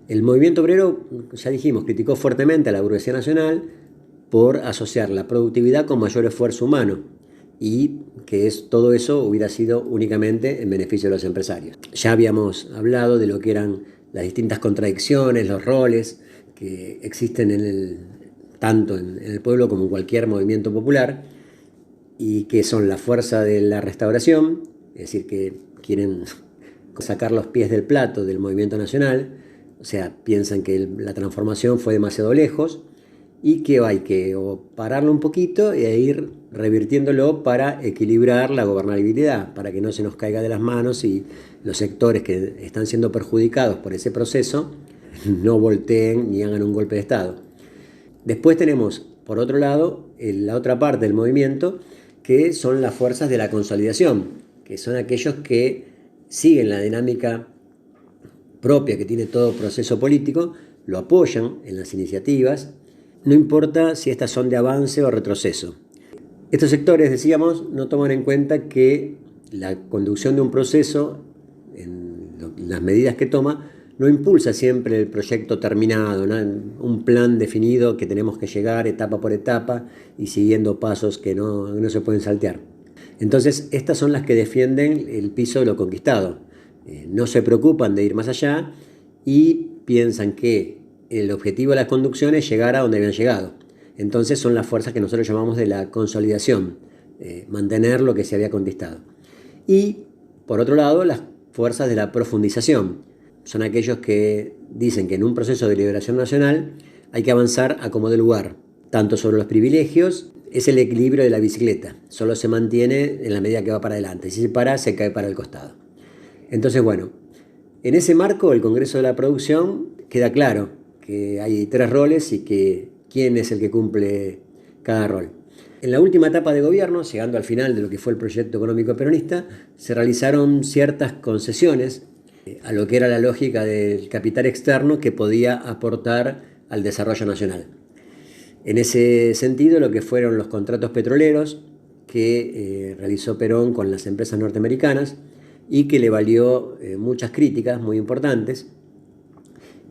El movimiento obrero, ya dijimos, criticó fuertemente a la burguesía nacional por asociar la productividad con mayor esfuerzo humano y que todo eso hubiera sido únicamente en beneficio de los empresarios. Ya habíamos hablado de lo que eran las distintas contradicciones, los roles que existen tanto en el pueblo como en cualquier movimiento popular, y que son la fuerza de la restauración, es decir, que quieren sacar los pies del plato del movimiento nacional, o sea, piensan que la transformación fue demasiado lejos y que hay que pararlo un poquito e ir revirtiéndolo para equilibrar la gobernabilidad, para que no se nos caiga de las manos y los sectores que están siendo perjudicados por ese proceso no volteen ni hagan un golpe de Estado. Después tenemos, por otro lado, la otra parte del movimiento, que son las fuerzas de la consolidación, que son aquellos que siguen la dinámica propia que tiene todo proceso político, lo apoyan en las iniciativas, no importa si estas son de avance o retroceso. Estos sectores, decíamos, no toman en cuenta que la conducción de un proceso, en las medidas que toma, no impulsa siempre el proyecto terminado, ¿no? Un plan definido que tenemos que llegar etapa por etapa y siguiendo pasos que no se pueden saltear. Entonces, estas son las que defienden el piso de lo conquistado. No se preocupan de ir más allá y piensan que el objetivo de la conducción es llegar a donde habían llegado. Entonces son las fuerzas que nosotros llamamos de la consolidación, mantener lo que se había conquistado. Y, por otro lado, las fuerzas de la profundización. Son aquellos que dicen que en un proceso de liberación nacional hay que avanzar a como de lugar, tanto sobre los privilegios, es el equilibrio de la bicicleta, solo se mantiene en la medida que va para adelante, si se para, se cae para el costado. Entonces, bueno, en ese marco el Congreso de la Producción queda claro que hay 3 roles y que quién es el que cumple cada rol. En la última etapa de gobierno, llegando al final de lo que fue el proyecto económico peronista, se realizaron ciertas concesiones a lo que era la lógica del capital externo que podía aportar al desarrollo nacional. En ese sentido, lo que fueron los contratos petroleros que realizó Perón con las empresas norteamericanas y que le valió muchas críticas muy importantes,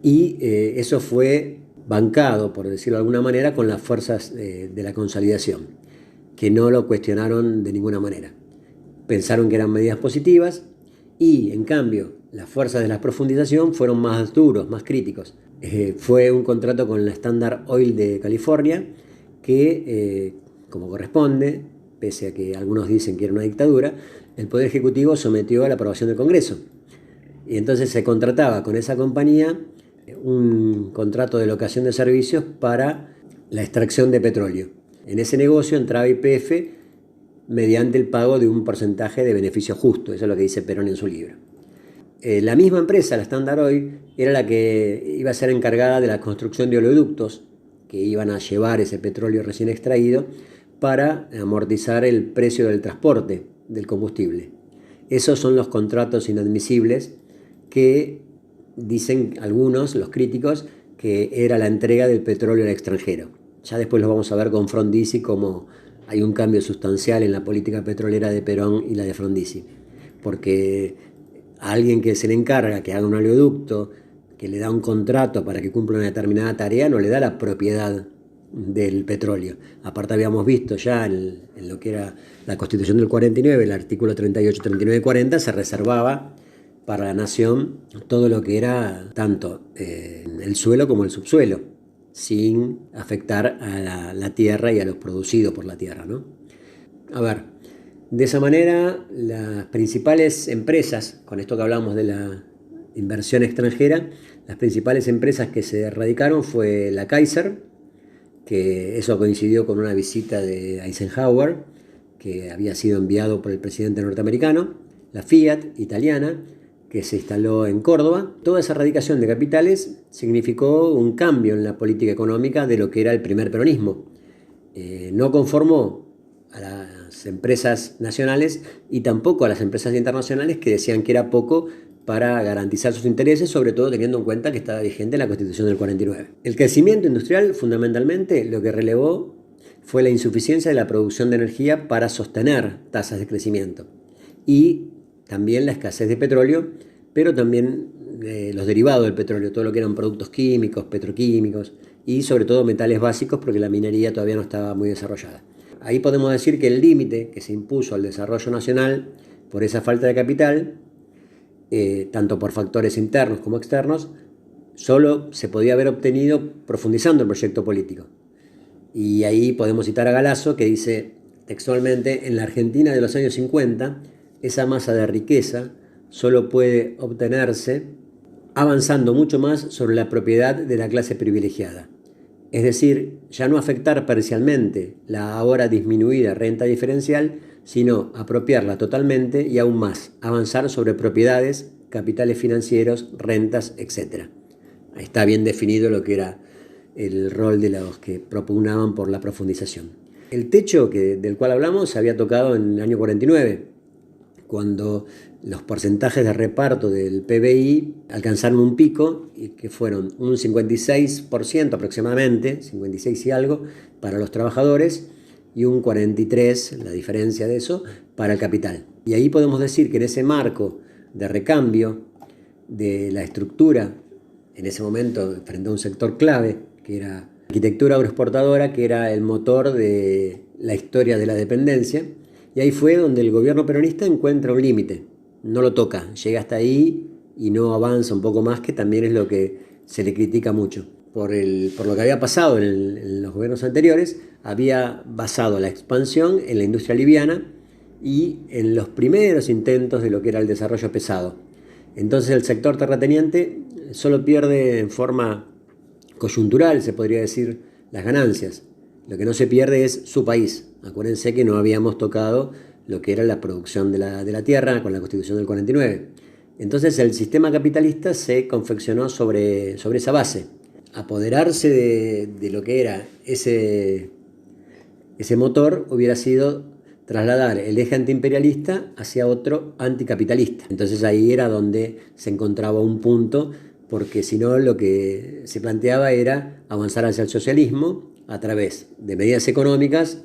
y eso fue bancado, por decirlo de alguna manera, con las fuerzas de la consolidación, que no lo cuestionaron de ninguna manera. Pensaron que eran medidas positivas y, en cambio, las fuerzas de la profundización fueron más duros, más críticos. Fue un contrato con la Standard Oil de California que, como corresponde, pese a que algunos dicen que era una dictadura, el Poder Ejecutivo sometió a la aprobación del Congreso. Y entonces se contrataba con esa compañía un contrato de locación de servicios para la extracción de petróleo. En ese negocio entraba YPF mediante el pago de un porcentaje de beneficio justo, eso es lo que dice Perón en su libro. La misma empresa, la Standard Oil, era la que iba a ser encargada de la construcción de oleoductos que iban a llevar ese petróleo recién extraído para amortizar el precio del transporte del combustible. Esos son los contratos inadmisibles que dicen algunos, los críticos, que era la entrega del petróleo al extranjero. Ya después lo vamos a ver con Frondizi, cómo hay un cambio sustancial en la política petrolera de Perón y la de Frondizi. Porque a alguien que se le encarga que haga un oleoducto, que le da un contrato para que cumpla una determinada tarea, no le da la propiedad del petróleo. Aparte habíamos visto ya en lo que era la Constitución del 49, el artículo 38, 39 y 40, se reservaba para la nación todo lo que era tanto el suelo como el subsuelo, sin afectar a la tierra y a los producidos por la tierra, ¿no? A ver, de esa manera las principales empresas, con esto que hablamos de la inversión extranjera, las principales empresas que se radicaron fue la Kaiser, que eso coincidió con una visita de Eisenhower, que había sido enviado por el presidente norteamericano, la Fiat italiana, que se instaló en Córdoba. Toda esa radicación de capitales significó un cambio en la política económica de lo que era el primer peronismo. No conformó a las empresas nacionales y tampoco a las empresas internacionales, que decían que era poco para garantizar sus intereses, sobre todo teniendo en cuenta que estaba vigente la Constitución del 49. El crecimiento industrial, fundamentalmente, lo que relevó fue la insuficiencia de la producción de energía para sostener tasas de crecimiento y también la escasez de petróleo pero también los derivados del petróleo, todo lo que eran productos químicos, petroquímicos y sobre todo metales básicos, porque la minería todavía no estaba muy desarrollada. Ahí podemos decir que el límite que se impuso al desarrollo nacional por esa falta de capital, tanto por factores internos como externos, solo se podía haber obtenido profundizando el proyecto político. Y ahí podemos citar a Galasso, que dice textualmente: en la Argentina de los años 50, esa masa de riqueza solo puede obtenerse avanzando mucho más sobre la propiedad de la clase privilegiada. Es decir, ya no afectar parcialmente la ahora disminuida renta diferencial, sino apropiarla totalmente y aún más, avanzar sobre propiedades, capitales financieros, rentas, etc. Ahí está bien definido lo que era el rol de los que propugnaban por la profundización. El techo del cual hablamos se había tocado en el año 49, cuando los porcentajes de reparto del PBI alcanzaron un pico, y que fueron un 56% aproximadamente, 56 y algo, para los trabajadores y un 43%, la diferencia de eso, para el capital. Y ahí podemos decir que en ese marco de recambio de la estructura, en ese momento frente a un sector clave, que era la arquitectura agroexportadora, que era el motor de la historia de la dependencia, y ahí fue donde el gobierno peronista encuentra un límite, no lo toca, llega hasta ahí y no avanza un poco más, que también es lo que se le critica mucho. Por lo que había pasado en los gobiernos anteriores, había basado la expansión en la industria liviana y en los primeros intentos de lo que era el desarrollo pesado. Entonces el sector terrateniente solo pierde en forma coyuntural, se podría decir, las ganancias. Lo que no se pierde es su país. Acuérdense que no habíamos tocado lo que era la producción de la tierra con la Constitución del 49. Entonces el sistema capitalista se confeccionó sobre esa base. Apoderarse de lo que era ese motor hubiera sido trasladar el eje antiimperialista hacia otro anticapitalista. Entonces ahí era donde se encontraba un punto, porque si no lo que se planteaba era avanzar hacia el socialismo a través de medidas económicas,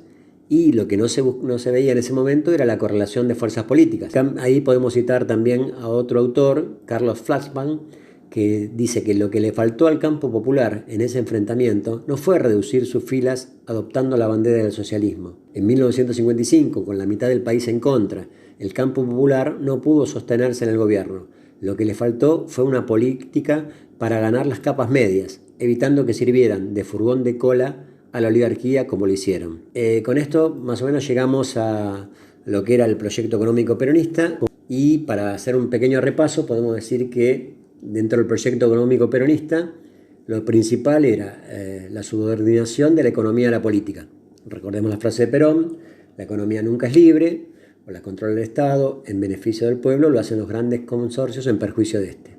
y lo que no se veía en ese momento era la correlación de fuerzas políticas. Ahí podemos citar también a otro autor, Carlos Flaxman, que dice que lo que le faltó al campo popular en ese enfrentamiento no fue reducir sus filas adoptando la bandera del socialismo. En 1955, con la mitad del país en contra, el campo popular no pudo sostenerse en el gobierno. Lo que le faltó fue una política para ganar las capas medias, evitando que sirvieran de furgón de cola a la oligarquía como lo hicieron. Con esto más o menos llegamos a lo que era el proyecto económico peronista, y para hacer un pequeño repaso podemos decir que dentro del proyecto económico peronista lo principal era la subordinación de la economía a la política. Recordemos la frase de Perón: la economía nunca es libre, o la controla el Estado en beneficio del pueblo, lo hacen los grandes consorcios en perjuicio de este.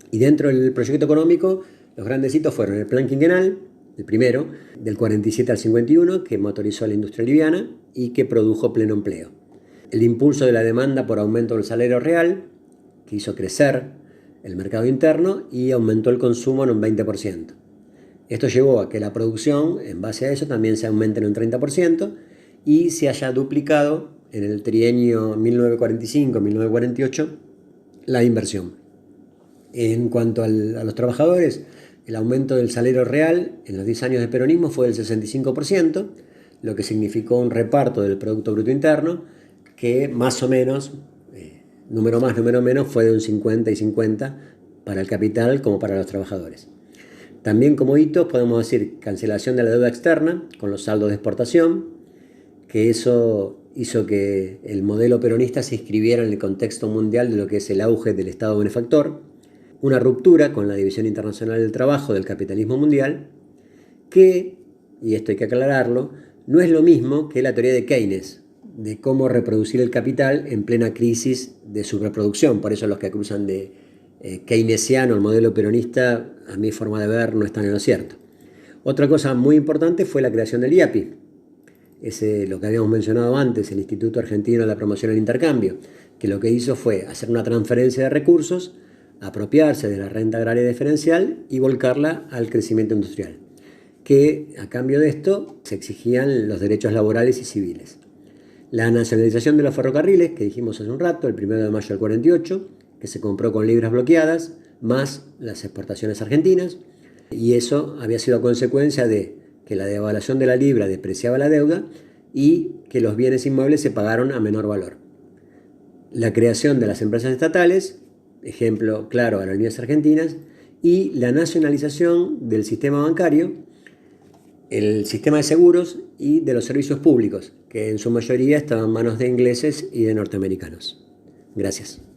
Y dentro del proyecto económico, los grandes hitos fueron el plan quinquenal, el primero, del 47 al 51, que motorizó la industria liviana y que produjo pleno empleo. El impulso de la demanda por aumento del salario real, que hizo crecer el mercado interno y aumentó el consumo en un 20%. Esto llevó a que la producción, en base a eso, también se aumente en un 30% y se haya duplicado en el trienio 1945-1948 la inversión. En cuanto a los trabajadores, el aumento del salario real en los 10 años de peronismo fue del 65%, lo que significó un reparto del Producto Bruto Interno que más o menos, número más, número menos, fue de un 50 y 50 para el capital como para los trabajadores. También como hitos podemos decir cancelación de la deuda externa con los saldos de exportación, que eso hizo que el modelo peronista se inscribiera en el contexto mundial de lo que es el auge del Estado benefactor, una ruptura con la división internacional del trabajo del capitalismo mundial, que, y esto hay que aclararlo, no es lo mismo que la teoría de Keynes, de cómo reproducir el capital en plena crisis de su reproducción. Por eso los que acusan de keynesiano el modelo peronista, a mi forma de ver, no están en lo cierto. Otra cosa muy importante fue la creación del IAPI, lo que habíamos mencionado antes, el Instituto Argentino de la Promoción del Intercambio, que lo que hizo fue hacer una transferencia de recursos, apropiarse de la renta agraria diferencial y volcarla al crecimiento industrial, que a cambio de esto se exigían los derechos laborales y civiles. La nacionalización de los ferrocarriles, que dijimos hace un rato, el 1 de mayo del 48, que se compró con libras bloqueadas, más las exportaciones argentinas, y eso había sido consecuencia de que la devaluación de la libra depreciaba la deuda y que los bienes inmuebles se pagaron a menor valor. La creación de las empresas estatales, ejemplo claro, Aerolíneas Argentinas, y la nacionalización del sistema bancario, el sistema de seguros y de los servicios públicos, que en su mayoría estaban en manos de ingleses y de norteamericanos. Gracias.